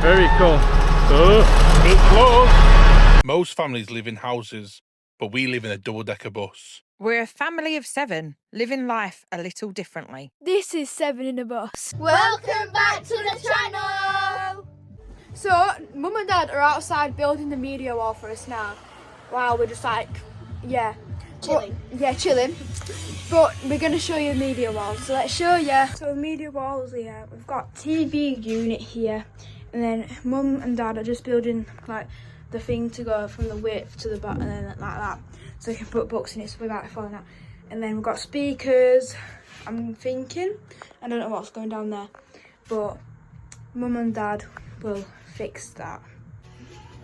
Very cool. Oh, it's close. Most families live in houses, but we live in a double-decker bus. We're a family of 7, living life a little differently. This is 7 in a bus. Welcome back to the channel! So, Mum and Dad are outside building the media wall for us now. Wow, we're just like, Chilling. Chilling. But we're going to show you the media wall. So let's show you. So the media wall is here. We've got TV unit here. And then Mum and Dad are just building like the thing to go from the width to the bottom and then like that. So you can put books in it without it falling out. And then we've got speakers. I'm thinking, I don't know what's going down there. But Mum and Dad will fix that.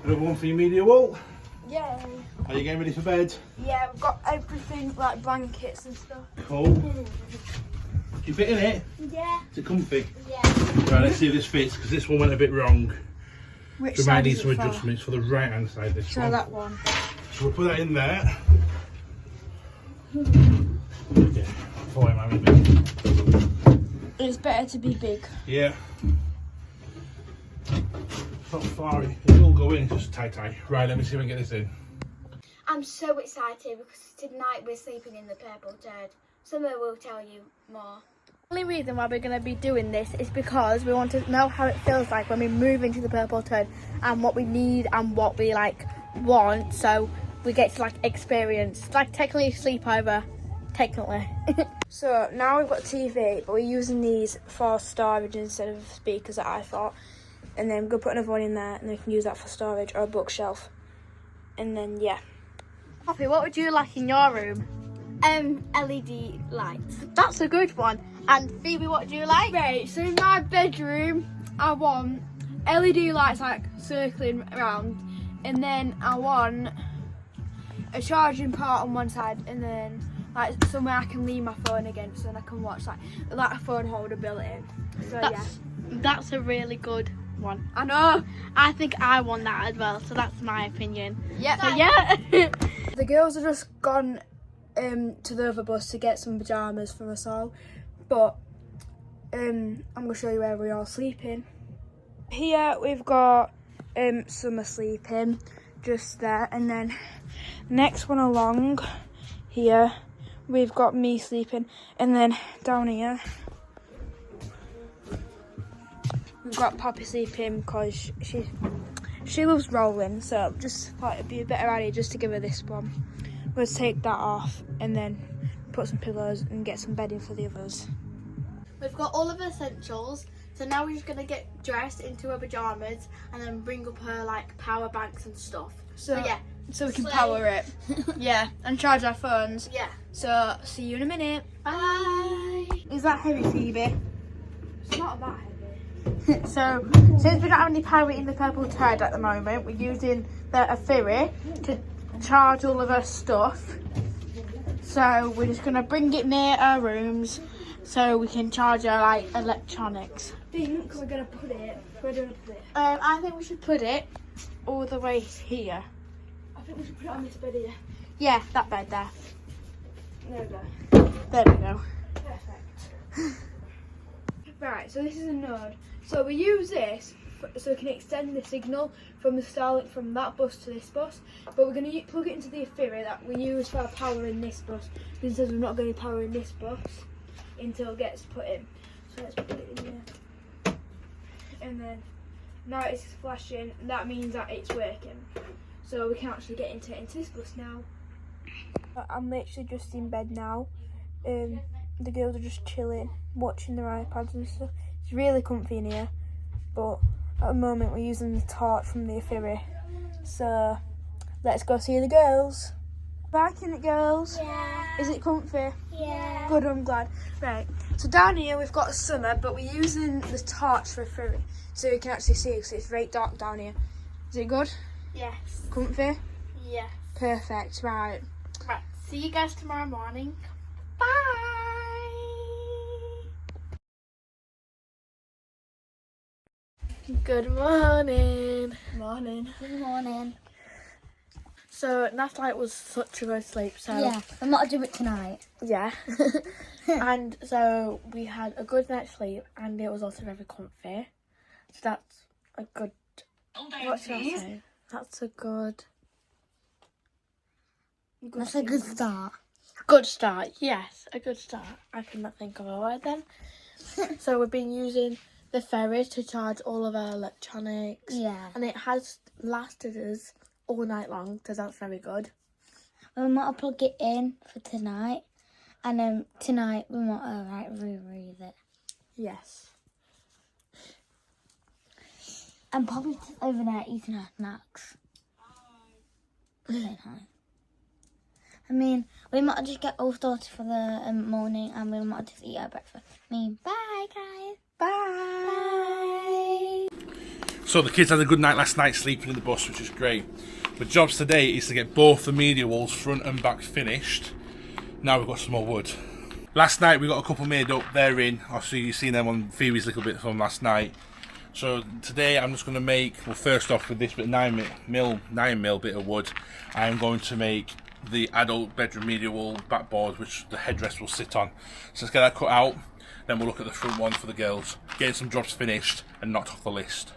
Another one for your media wall. Yay. Are you getting ready for bed? Yeah, we've got everything like blankets and stuff. Cool. Do you fit in it? Yeah. Is it comfy? Yeah. Right, let's see if this fits, because this one went a bit wrong. Which We side might need is some it for? adjustments for the right hand side, this So one. that one. So we'll put that in there. Yeah, for him, I'm big. It's better to be big. Yeah. It's not far, it will go in, it's just tight. Right, let me see if I can get this in. I'm so excited because tonight we're sleeping in the purple turd. Summer will tell you more. The only reason why we're going to be doing this is because we want to know how it feels like when we move into the purple turd and what we need and what we like want, so we get to like experience like technically a sleepover, technically. So now we've got TV, but we're using these for storage instead of speakers that I thought, and then we're going to put another one in there and then we can use that for storage or a bookshelf. And then Poppy, what would you like in your room? LED lights. That's a good one. And Phoebe, what do you like? Right, so in my bedroom, I want LED lights like circling around, and then I want a charging port on one side, and then like somewhere I can leave my phone against, and I can watch like a phone holder built in. So That's a really good one. I know. I think I want that as well, so that's my opinion. Yeah. So yeah. The girls have just gone to the other bus to get some pyjamas for us all, but I'm going to show you where we're all sleeping. Here we've got Summer sleeping just there, and then next one along here we've got me sleeping, and then down here we've got Poppy sleeping because she loves rolling, so just thought it'd be a better idea just to give her this one. We'll take that off and then put some pillows and get some bedding for the others. We've got all of the essentials, so now we're just gonna get dressed into her pajamas and then bring up her like power banks and stuff. So yeah, so we can power it. Yeah, and charge our phones. yeah. So see you in a minute. Bye. Is that heavy, Phoebe? It's not that heavy. So since we don't have any power in the purple turd at the moment, we're using the Afiri to charge all of our stuff. So we're just gonna bring it near our rooms so we can charge our like electronics. I think we're gonna put it. Where do we put it? I think we should put it all the way here. I think we should put it on this bed here. Yeah, that bed there. There we go. There we go. Perfect. Right, so this is a node. So we use this so we can extend the signal from the Starlink from that bus to this bus. But we're going to plug it into the Afiri that we use for power in this bus. This says we're not going to power in this bus until it gets put in. So let's put it in there. And then now it's flashing, and that means that it's working. So we can actually get into this bus now. I'm literally just in bed now. The girls are just chilling, watching their iPads and stuff. It's really comfy in here, but at the moment we're using the torch from the Afiri. So let's go see the girls. Liking it, girls? Yeah. Is it comfy? Yeah. Good, I'm glad. Right, so down here we've got Summer, but we're using the torch for Afiri, so you can actually see because it's very dark down here. Is it good? Yes. Comfy? Yes. Perfect, right. Right. See you guys tomorrow morning. Bye. Good morning. Morning. Good morning. So last night was such a good sleep. So Yeah, I'm not doing it tonight. yeah. And so we had a good night's sleep, and it was also very comfy. So that's a good. What should I say? That's a good. That's a good start. Good start, yes, a good start. I cannot think of a word then. So we've been using the ferry to charge all of our electronics. Yeah. And it has lasted us all night long, so that's very good. We might plug it in for tonight. And tonight we might reread it. Yes. And probably overnight eating our snacks. I mean, we might just get all sorted for the morning, and we might just eat our breakfast. Bye, guys. Bye. So the kids had a good night last night sleeping in the bus, which is great. The jobs today is to get both the media walls front and back finished. Now we've got some more wood. Last night we got a couple made up, they're in. Obviously you've seen them on Phoebe's little bit from last night. So today I'm just going to make, well first off with this bit 9 mil bit of wood, I'm going to make the adult bedroom media wall backboard which the headrest will sit on. So let's get that cut out, then we'll look at the front one for the girls. Getting some jobs finished and knocked off the list.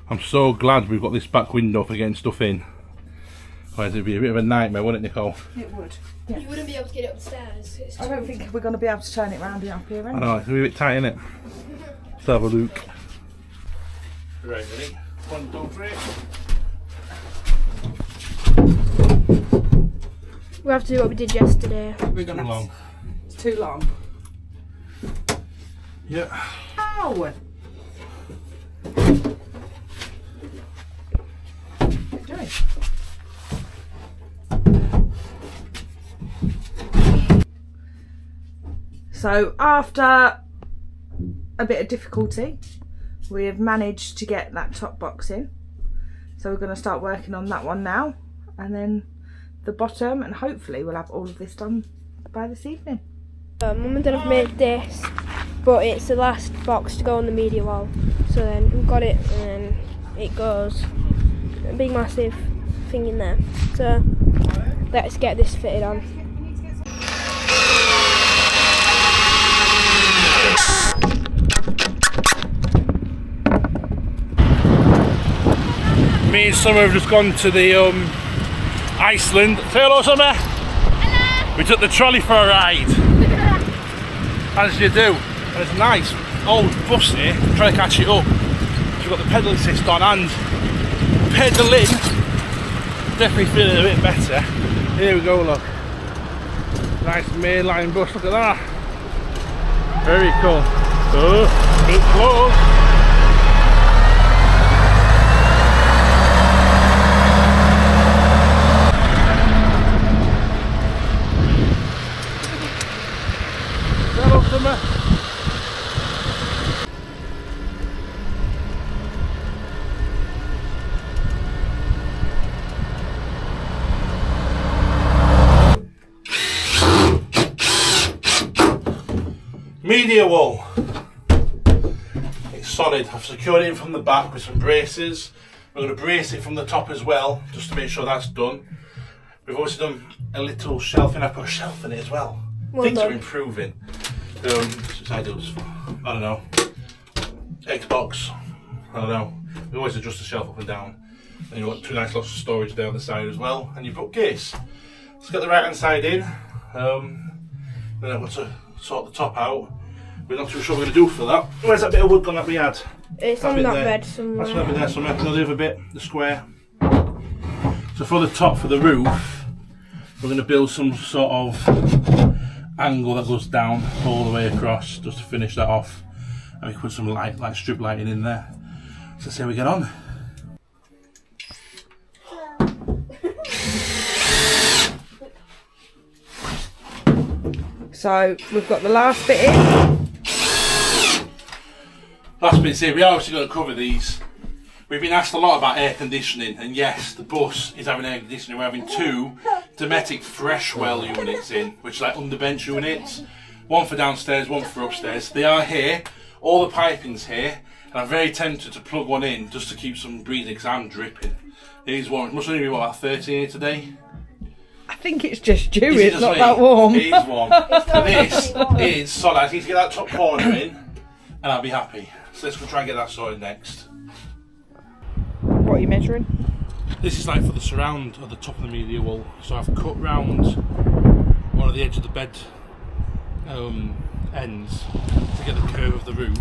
I'm so glad we've got this back window for getting stuff in. Otherwise it'd be a bit of a nightmare, wouldn't it, Nicole? It would. Yeah. You wouldn't be able to get it upstairs. I don't think we're going to be able to turn it round up here, I anyway. know, it's a bit tight, innit? Let's have a look. Right, ready? 1, 2, 3. We have to do what we did yesterday. We're gonna Too long. It's too long. Yeah. Ow! Doing? So after a bit of difficulty, we have managed to get that top box in. So we're going to start working on that one now, and then the bottom, and hopefully we'll have all of this done by this evening. Mum and Dad have made this, but it's the last box to go on the media wall. So then we've got it, and then it goes a big massive thing in there. So let's get this fitted on. Me and Summer have just gone to the Iceland. Say hello, Summer. Hello. We took the trolley for a ride. As you do. And it's a nice old bus here. Trying to catch it up. So we've got the pedal assist on and pedaling. Definitely feeling a bit better. Here we go, look. Nice mainline bus, look at that. Very cool. Oh, it's close. Media wall. It's solid. I've secured it from the back with some braces. We're going to brace it from the top as well, just to make sure that's done. We've also done a little shelf, and I put a shelf in it as well. Things are improving. I don't know. Xbox. I don't know. We always adjust the shelf up and down. And you've got 2 nice lots of storage there on the side as well. And your bookcase. Let's get the right hand side in. Then I've got to sort the top out. We're not too sure what we're going to do for that. Where's that bit of wood gone that we had? It's on that bed somewhere. That's going to be there somewhere. The other bit, the square. So for the top, for the roof, we're going to build some sort of angle that goes down all the way across, just to finish that off. And we can put some light, like strip lighting in there. So let's see how we get on. So we've got the last bit in. Last bit's here. We are obviously going to cover these. We've been asked a lot about air conditioning, and yes, the bus is having air conditioning. We're having 2 Dometic Freshwell units in, which are like underbench units. One for downstairs, one for upstairs. They are here. All the piping's here. And I'm very tempted to plug one in just to keep some breathing because I'm dripping. It is warm. It must only be, what, about 13 here today? I think it's just you, it's not that warm. It is warm. So this is solid. I need to get that top corner in and I'll be happy. So let's go try and get that sorted next. What are you measuring? This is like for the surround at the top of the media wall. So I've cut round one of the edge of the bed ends to get the curve of the roof.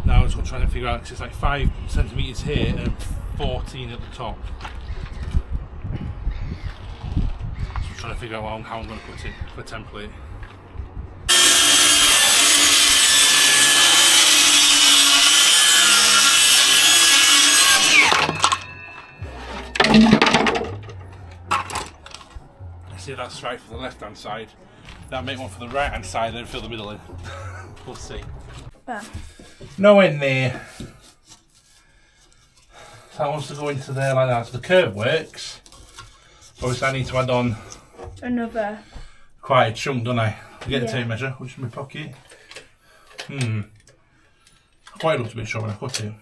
Now I'm just trying to figure out, because it's like 5 centimetres here and 14 at the top. So I'm trying to figure out how I'm going to put it for a template. Let's see if that's right for the left hand side. That'll make one for the right hand side, then fill the middle in. We'll see. Nowhere near. So that wants to go into there like that. So the curve works. Obviously I need to add on Another. quite a chunk, don't I? To get the tape measure, which is in my pocket. Quite looks a bit short when I cut it.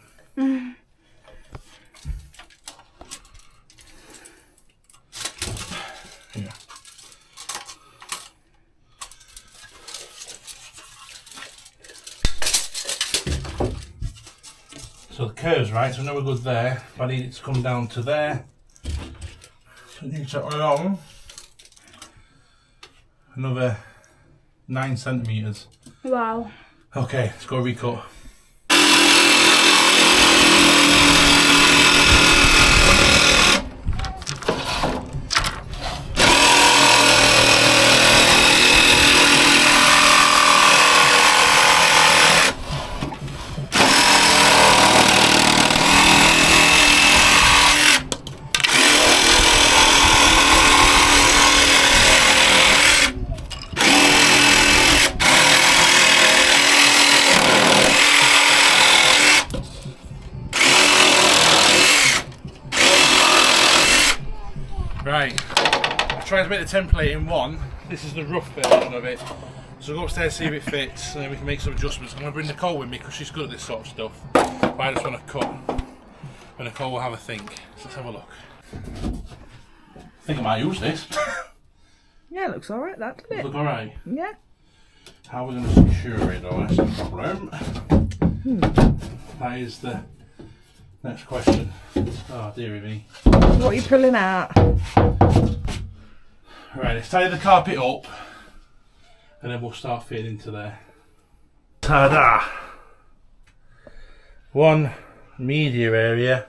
Yeah. So the curve's right, so I know we're good there, but I need it to come down to there. So I need to add on another 9 centimetres. Wow. Okay, let's go recut. Right, I'm trying to make the template in one. This is the rough version of it. So I'll go upstairs, see if it fits, and then we can make some adjustments. I'm going to bring Nicole with me because she's good at this sort of stuff. But I just want to cut, and Nicole will have a think. So let's have a look. I think I might use this. Yeah, it looks alright, that, doesn't it? Look alright. Yeah. How are we going to secure it though? That's the problem. That is the next question. Oh dearie me. What are you pulling out? Right, let's tidy the carpet up and then we'll start fitting into there. Ta-da! One media area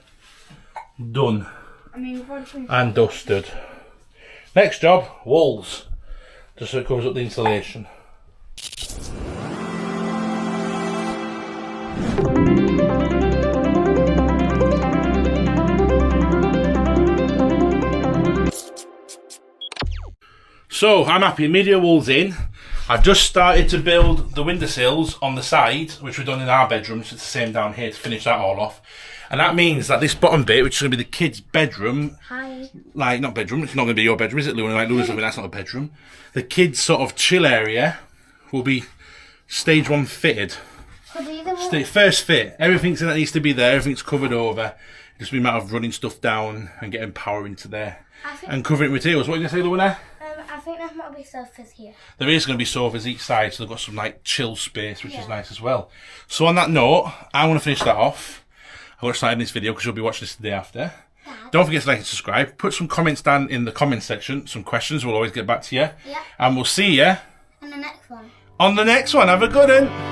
done and dusted. Next job, walls, just so it covers up the insulation. So I'm happy, media wall's in. I've just started to build the windowsills on the side, which we've done in our bedroom, so it's the same down here to finish that all off. And that means that this bottom bit, which is going to be the kids' bedroom, like, not bedroom, it's not going to be your bedroom, is it, Luna? Like Luna's living, that's not a bedroom. The kids' sort of chill area will be stage 1 fitted. First fit, everything that needs to be there, everything's covered over. It's just be a matter of running stuff down and getting power into there. And covering it with materials. What are you going to say, Luna? I think there might be sofas here. There is going to be sofas each side, so they've got some like chill space, which is nice as well. So on that note, I want to finish that off. I'm going to start in this video because you'll be watching this the day after. Don't forget to like and subscribe. Put some comments down in the comment section. Some questions, we'll always get back to you. And we'll see you on the next one. On the next one. Have a good one.